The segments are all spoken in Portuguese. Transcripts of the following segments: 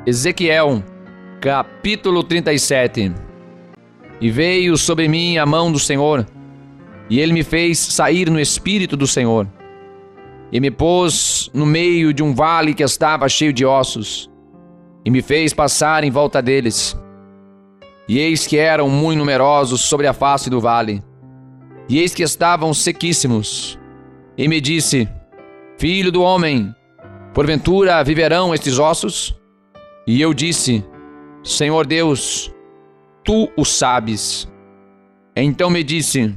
Ezequiel, capítulo 37. E veio sobre mim a mão do Senhor, e ele me fez sair no espírito do Senhor, e me pôs no meio de um vale que estava cheio de ossos, e me fez passar em volta deles. E eis que eram muito numerosos sobre a face do vale, e eis que estavam sequíssimos. E me disse: Filho do homem, porventura viverão estes ossos? E eu disse: Senhor Deus, tu o sabes. Então me disse: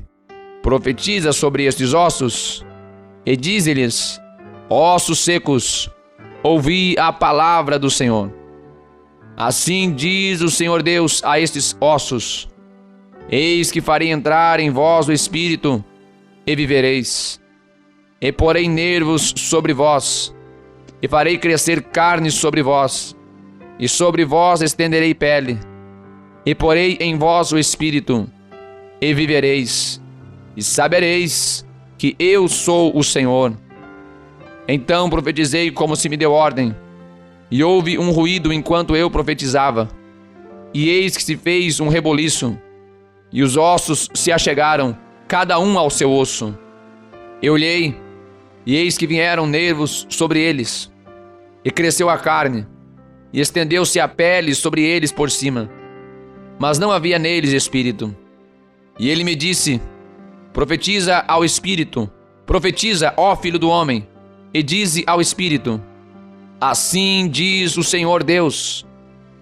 Profetiza sobre estes ossos, e dize-lhes: Ossos secos, ouvi a palavra do Senhor. Assim diz o Senhor Deus a estes ossos: Eis que farei entrar em vós o espírito, e vivereis. E porei nervos sobre vós, e farei crescer carne sobre vós, e sobre vós estenderei pele, e porei em vós o espírito, e vivereis, e sabereis que eu sou o Senhor. Então profetizei como se me deu ordem, e houve um ruído enquanto eu profetizava, e eis que se fez um reboliço, e os ossos se achegaram, cada um ao seu osso. Eu olhei, e eis que vieram nervos sobre eles, e cresceu a carne, e estendeu-se a pele sobre eles por cima, mas não havia neles espírito. E ele me disse: Profetiza ao espírito, profetiza, ó filho do homem, e dize ao espírito: Assim diz o Senhor Deus: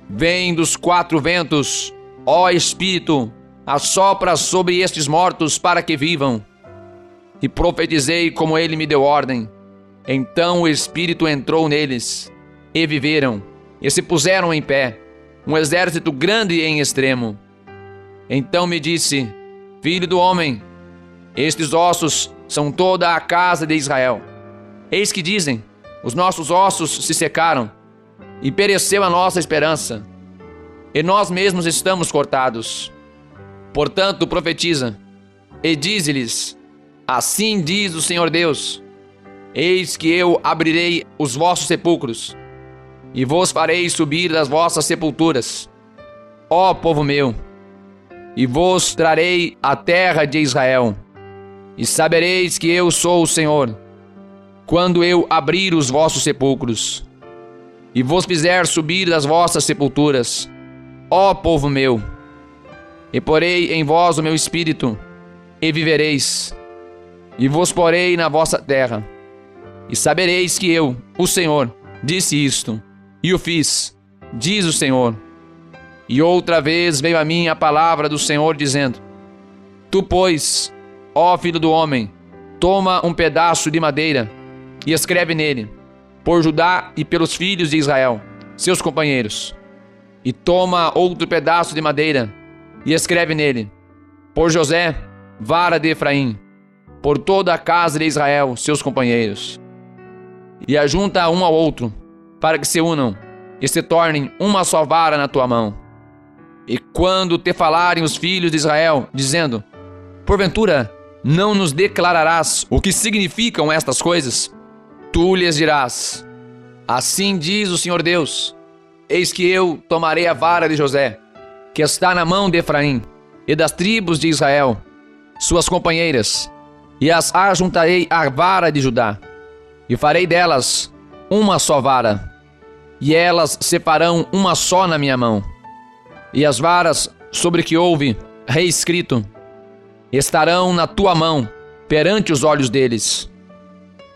Vem dos quatro ventos, ó espírito, assopra sobre estes mortos para que vivam. E profetizei como ele me deu ordem. Então o espírito entrou neles, e viveram, e se puseram em pé, um exército grande em extremo. Então me disse: Filho do homem, estes ossos são toda a casa de Israel. Eis que dizem: Os nossos ossos se secaram, e pereceu a nossa esperança, e nós mesmos estamos cortados. Portanto profetiza, e dize-lhes: Assim diz o Senhor Deus: Eis que eu abrirei os vossos sepulcros, e vos farei subir das vossas sepulturas, ó povo meu, e vos trarei a terra de Israel. E sabereis que eu sou o Senhor, quando eu abrir os vossos sepulcros, e vos fizer subir das vossas sepulturas, ó povo meu. E porei em vós o meu espírito, e vivereis, e vos porei na vossa terra. E sabereis que eu, o Senhor, disse isto, e o fiz, diz o Senhor. E outra vez veio a mim a palavra do Senhor, dizendo: Tu, pois, ó filho do homem, toma um pedaço de madeira, e escreve nele, por Judá e pelos filhos de Israel, seus companheiros. E toma outro pedaço de madeira, e escreve nele, por José, vara de Efraim, por toda a casa de Israel, seus companheiros. E ajunta um ao outro, para que se unam, e se tornem uma só vara na tua mão. E quando te falarem os filhos de Israel, dizendo: Porventura, não nos declararás o que significam estas coisas? Tu lhes dirás: Assim diz o Senhor Deus: Eis que eu tomarei a vara de José, que está na mão de Efraim, e das tribos de Israel, suas companheiras, e as ajuntarei à vara de Judá, e farei delas uma só vara, e elas se farão uma só na minha mão. E as varas sobre que houve reescrito estarão na tua mão perante os olhos deles.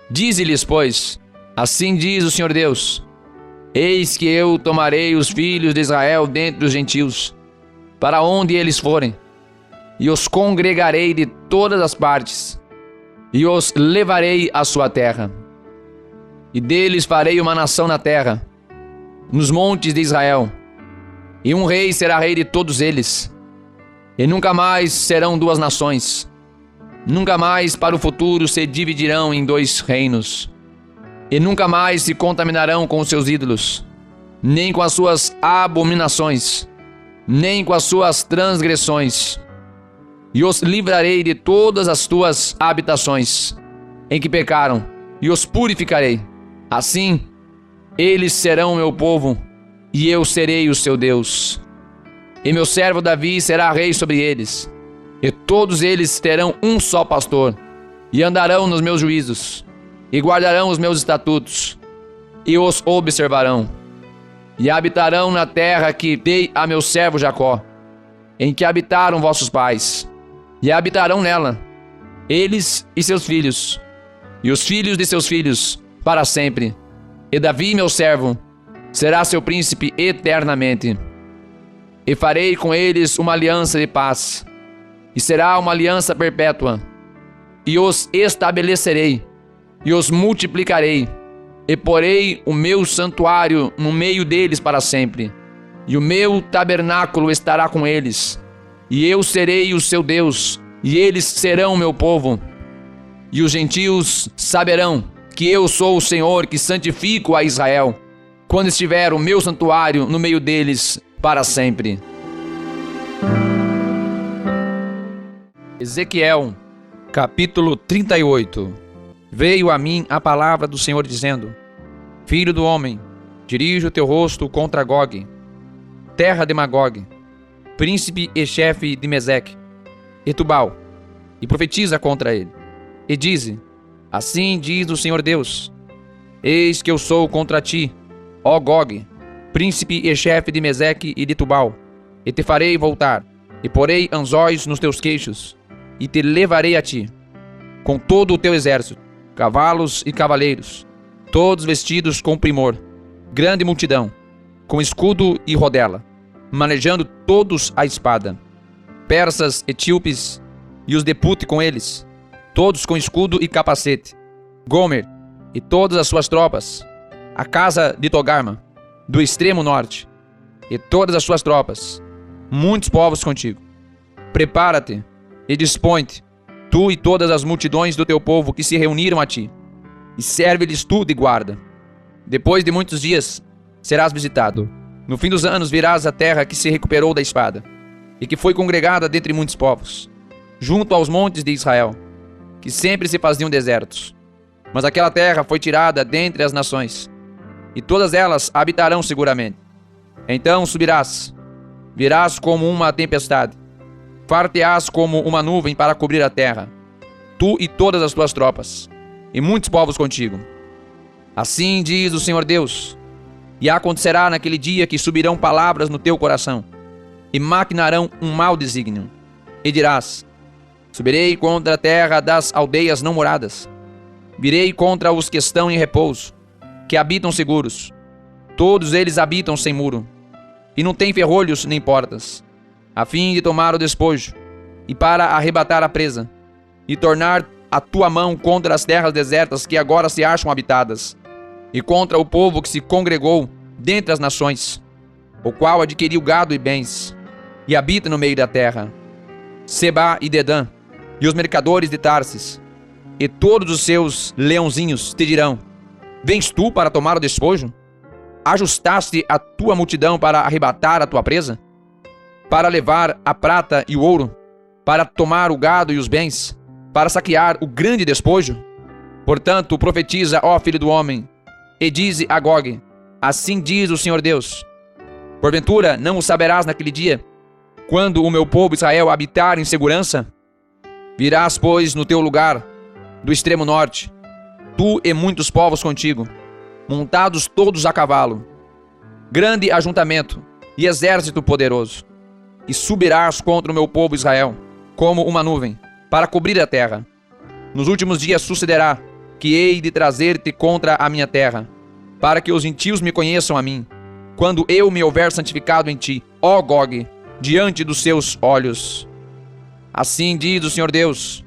Dize-lhes, pois: Assim diz o Senhor Deus: Eis que eu tomarei os filhos de Israel dentre os gentios, para onde eles forem, e os congregarei de todas as partes, e os levarei à sua terra. E deles farei uma nação na terra, nos montes de Israel, e um rei será rei de todos eles. E nunca mais serão duas nações, nunca mais para o futuro se dividirão em dois reinos, e nunca mais se contaminarão com os seus ídolos, nem com as suas abominações, nem com as suas transgressões. E os livrarei de todas as tuas habitações em que pecaram, e os purificarei. Assim, eles serão meu povo, e eu serei o seu Deus. E meu servo Davi será rei sobre eles, e todos eles terão um só pastor, e andarão nos meus juízos, e guardarão os meus estatutos, e os observarão, e habitarão na terra que dei a meu servo Jacó, em que habitaram vossos pais, e habitarão nela, eles e seus filhos, e os filhos de seus filhos, para sempre. E Davi, meu servo, será seu príncipe eternamente. E farei com eles uma aliança de paz, e será uma aliança perpétua. E os estabelecerei, e os multiplicarei, e porei o meu santuário no meio deles para sempre. E o meu tabernáculo estará com eles, e eu serei o seu Deus, e eles serão o meu povo. E os gentios saberão que eu sou o Senhor que santifico a Israel, quando estiver o meu santuário no meio deles para sempre. Ezequiel, capítulo 38. Veio a mim a palavra do Senhor dizendo: Filho do homem, dirige o teu rosto contra Gog, terra de Magog, príncipe e chefe de Meseque e Tubal, e profetiza contra ele. E dize: Assim diz o Senhor Deus: Eis que eu sou contra ti, ó Gog, príncipe e chefe de Meseque e de Tubal, e te farei voltar, e porei anzóis nos teus queixos, e te levarei a ti, com todo o teu exército, cavalos e cavaleiros, todos vestidos com primor, grande multidão, com escudo e rodela, manejando todos a espada, persas, etíopes e os de Put com eles, todos com escudo e capacete, Gomer e todas as suas tropas, a casa de Togarma, do extremo norte, e todas as suas tropas, muitos povos contigo. Prepara-te e dispõe-te, tu e todas as multidões do teu povo que se reuniram a ti, e serve-lhes tu de guarda. Depois de muitos dias serás visitado. No fim dos anos virás a terra que se recuperou da espada, e que foi congregada dentre muitos povos, junto aos montes de Israel, que sempre se faziam desertos. Mas aquela terra foi tirada dentre as nações, e todas elas habitarão seguramente. Então subirás, virás como uma tempestade, far-te-ás como uma nuvem para cobrir a terra, tu e todas as tuas tropas, e muitos povos contigo. Assim diz o Senhor Deus: E acontecerá naquele dia que subirão palavras no teu coração, e maquinarão um mau desígnio, e dirás: Subirei contra a terra das aldeias não moradas, virei contra os que estão em repouso, que habitam seguros. Todos eles habitam sem muro, e não têm ferrolhos nem portas, a fim de tomar o despojo, e para arrebatar a presa, e tornar a tua mão contra as terras desertas que agora se acham habitadas, e contra o povo que se congregou dentre as nações, o qual adquiriu gado e bens, e habita no meio da terra, Seba e Dedã, e os mercadores de Tarsis, e todos os seus leãozinhos te dirão: Vens tu para tomar o despojo? Ajustaste a tua multidão para arrebatar a tua presa? Para levar a prata e o ouro? Para tomar o gado e os bens? Para saquear o grande despojo? Portanto, profetiza, ó filho do homem, e dize a Gog: Assim diz o Senhor Deus: Porventura não o saberás naquele dia, quando o meu povo Israel habitar em segurança? Virás, pois, no teu lugar, do extremo norte, tu e muitos povos contigo, montados todos a cavalo, grande ajuntamento e exército poderoso, e subirás contra o meu povo Israel, como uma nuvem, para cobrir a terra. Nos últimos dias sucederá que hei de trazer-te contra a minha terra, para que os gentios me conheçam a mim, quando eu me houver santificado em ti, ó Gog, diante dos seus olhos. Assim diz o Senhor Deus: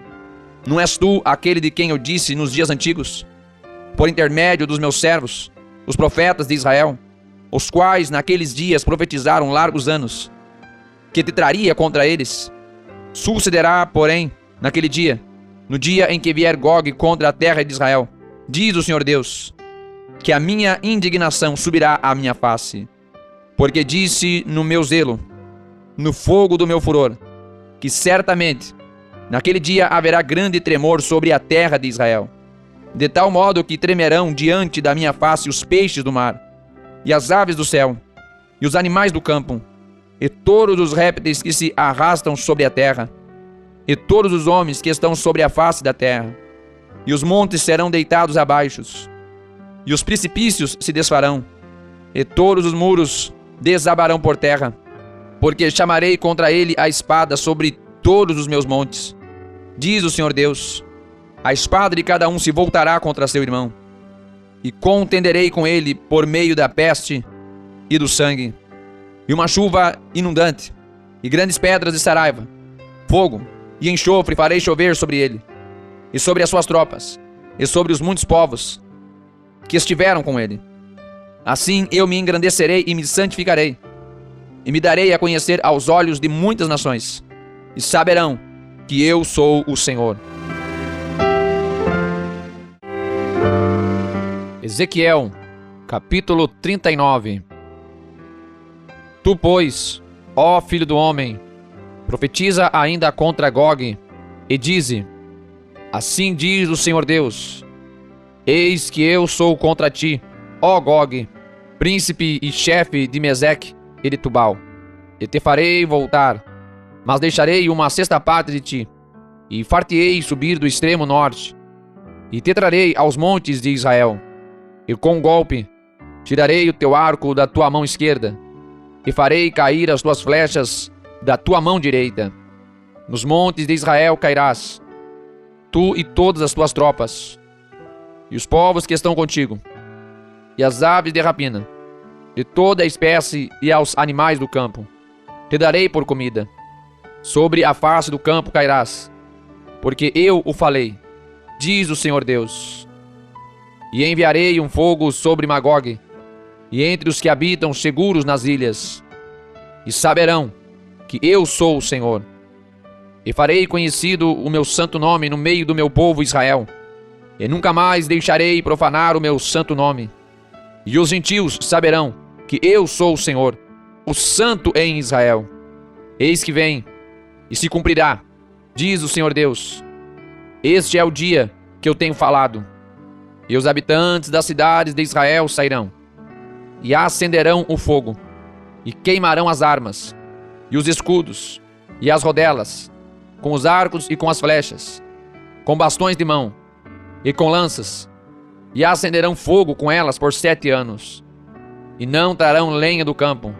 Não és tu aquele de quem eu disse nos dias antigos, por intermédio dos meus servos, os profetas de Israel, os quais naqueles dias profetizaram largos anos, que te traria contra eles? Sucederá, porém, naquele dia, no dia em que vier Gog contra a terra de Israel, diz o Senhor Deus, que a minha indignação subirá à minha face, porque disse no meu zelo, no fogo do meu furor, que certamente naquele dia haverá grande tremor sobre a terra de Israel, de tal modo que tremerão diante da minha face os peixes do mar, e as aves do céu, e os animais do campo, e todos os répteis que se arrastam sobre a terra, e todos os homens que estão sobre a face da terra. E os montes serão deitados abaixo, e os precipícios se desfarão, e todos os muros desabarão por terra, porque chamarei contra ele a espada sobre todos os meus montes, diz o Senhor Deus. A espada de cada um se voltará contra seu irmão, e contenderei com ele por meio da peste e do sangue, e uma chuva inundante, e grandes pedras de saraiva, fogo e enxofre farei chover sobre ele, e sobre as suas tropas, e sobre os muitos povos que estiveram com ele. Assim eu me engrandecerei e me santificarei, e me darei a conhecer aos olhos de muitas nações, e saberão que eu sou o Senhor. Ezequiel, capítulo 39. Tu, pois, ó filho do homem, profetiza ainda contra Gog, e dize: assim diz o Senhor Deus: eis que eu sou contra ti, ó Gog, príncipe e chefe de Meseque e de Tubal, e te farei voltar, mas deixarei uma sexta parte de ti, e far-te-ei subir do extremo norte, e te trarei aos montes de Israel, e com um golpe tirarei o teu arco da tua mão esquerda, e farei cair as tuas flechas da tua mão direita. Nos montes de Israel cairás, tu e todas as tuas tropas, e os povos que estão contigo, e as aves de rapina, de toda a espécie e aos animais do campo, te darei por comida. Sobre a face do campo cairás, porque eu o falei, diz o Senhor Deus. E enviarei um fogo sobre Magog, e entre os que habitam seguros nas ilhas, e saberão que eu sou o Senhor. E farei conhecido o meu santo nome no meio do meu povo Israel, e nunca mais deixarei profanar o meu santo nome. E os gentios saberão que eu sou o Senhor, o santo em Israel. Eis que vem, e se cumprirá, diz o Senhor Deus. Este é o dia que eu tenho falado. E os habitantes das cidades de Israel sairão, e acenderão o fogo, e queimarão as armas, e os escudos, e as rodelas, com os arcos e com as flechas, com bastões de mão, e com lanças, e acenderão fogo com elas por 7 anos, e não trarão lenha do campo,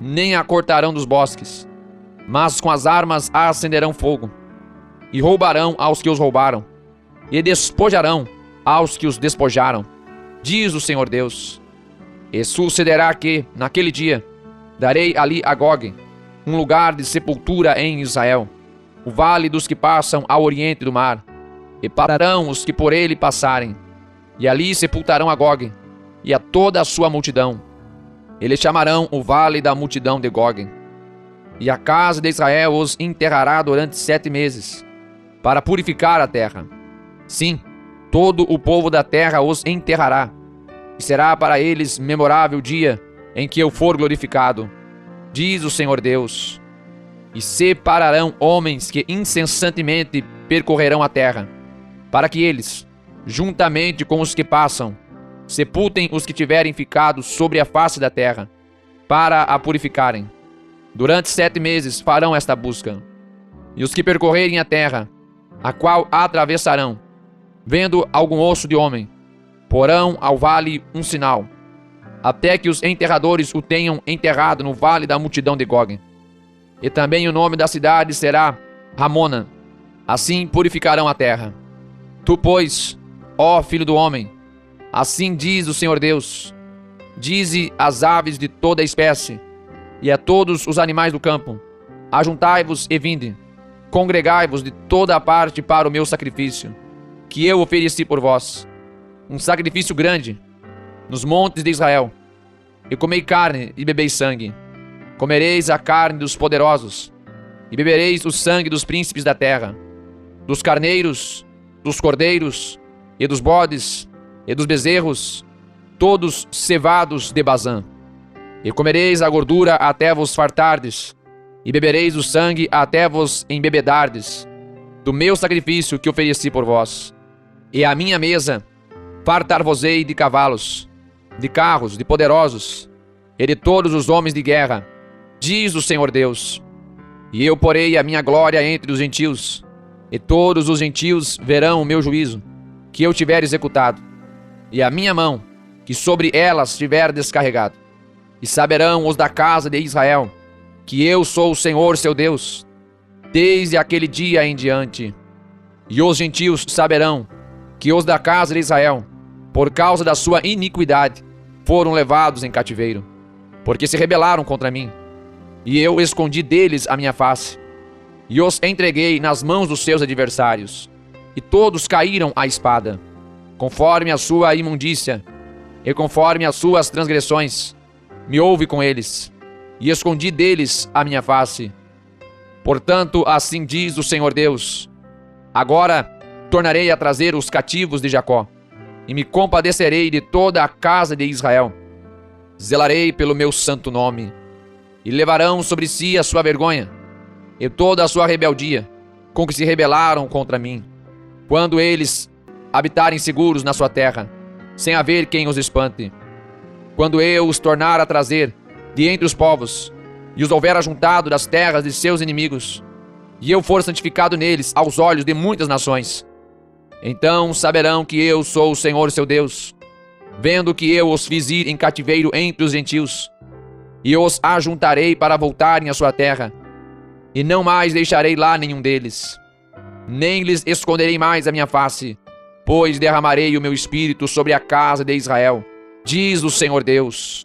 nem a cortarão dos bosques, mas com as armas acenderão fogo, e roubarão aos que os roubaram, e despojarão aos que os despojaram, diz o Senhor Deus. E sucederá que, naquele dia, darei ali a Gog um lugar de sepultura em Israel, o vale dos que passam ao oriente do mar, e pararão os que por ele passarem, e ali sepultarão a Gog e a toda a sua multidão. Eles chamarão o vale da multidão de Gog. E a casa de Israel os enterrará durante 7 meses, para purificar a terra. Sim, todo o povo da terra os enterrará, e será para eles memorável dia em que eu for glorificado, diz o Senhor Deus. E separarão homens que incessantemente percorrerão a terra, para que eles, juntamente com os que passam, sepultem os que tiverem ficado sobre a face da terra, para a purificarem. Durante 7 meses farão esta busca. E os que percorrerem a terra, a qual atravessarão, vendo algum osso de homem, porão ao vale um sinal, até que os enterradores o tenham enterrado no vale da multidão de Gog. E também o nome da cidade será Ramona. Assim purificarão a terra. Tu, pois, ó filho do homem, assim diz o Senhor Deus: dize às aves de toda a espécie, e a todos os animais do campo: ajuntai-vos e vinde, congregai-vos de toda a parte para o meu sacrifício, que eu ofereci por vós, um sacrifício grande, nos montes de Israel. E comei carne e bebei sangue. Comereis a carne dos poderosos, e bebereis o sangue dos príncipes da terra, dos carneiros, dos cordeiros, e dos bodes, e dos bezerros, todos cevados de Bazã. E comereis a gordura até vos fartardes, e bebereis o sangue até vos embebedardes, do meu sacrifício que ofereci por vós. E a minha mesa fartar-vos-ei de cavalos, de carros, de poderosos, e de todos os homens de guerra, diz o Senhor Deus. E eu porei a minha glória entre os gentios, e todos os gentios verão o meu juízo, que eu tiver executado, e a minha mão, que sobre elas tiver descarregado. E saberão os da casa de Israel, que eu sou o Senhor seu Deus, desde aquele dia em diante. E os gentios saberão que os da casa de Israel, por causa da sua iniquidade, foram levados em cativeiro, porque se rebelaram contra mim. E eu escondi deles a minha face, e os entreguei nas mãos dos seus adversários, e todos caíram à espada, conforme a sua imundícia, e conforme as suas transgressões, me houve com eles, e escondi deles a minha face. Portanto, assim diz o Senhor Deus: agora tornarei a trazer os cativos de Jacó, e me compadecerei de toda a casa de Israel. Zelarei pelo meu santo nome, e levarão sobre si a sua vergonha, e toda a sua rebeldia, com que se rebelaram contra mim, quando eles habitarem seguros na sua terra, sem haver quem os espante. Quando eu os tornar a trazer de entre os povos, e os houver ajuntado das terras de seus inimigos, e eu for santificado neles aos olhos de muitas nações, então saberão que eu sou o Senhor seu Deus, vendo que eu os fiz ir em cativeiro entre os gentios, e os ajuntarei para voltarem à sua terra, e não mais deixarei lá nenhum deles, nem lhes esconderei mais a minha face, pois derramarei o meu espírito sobre a casa de Israel, diz o Senhor Deus.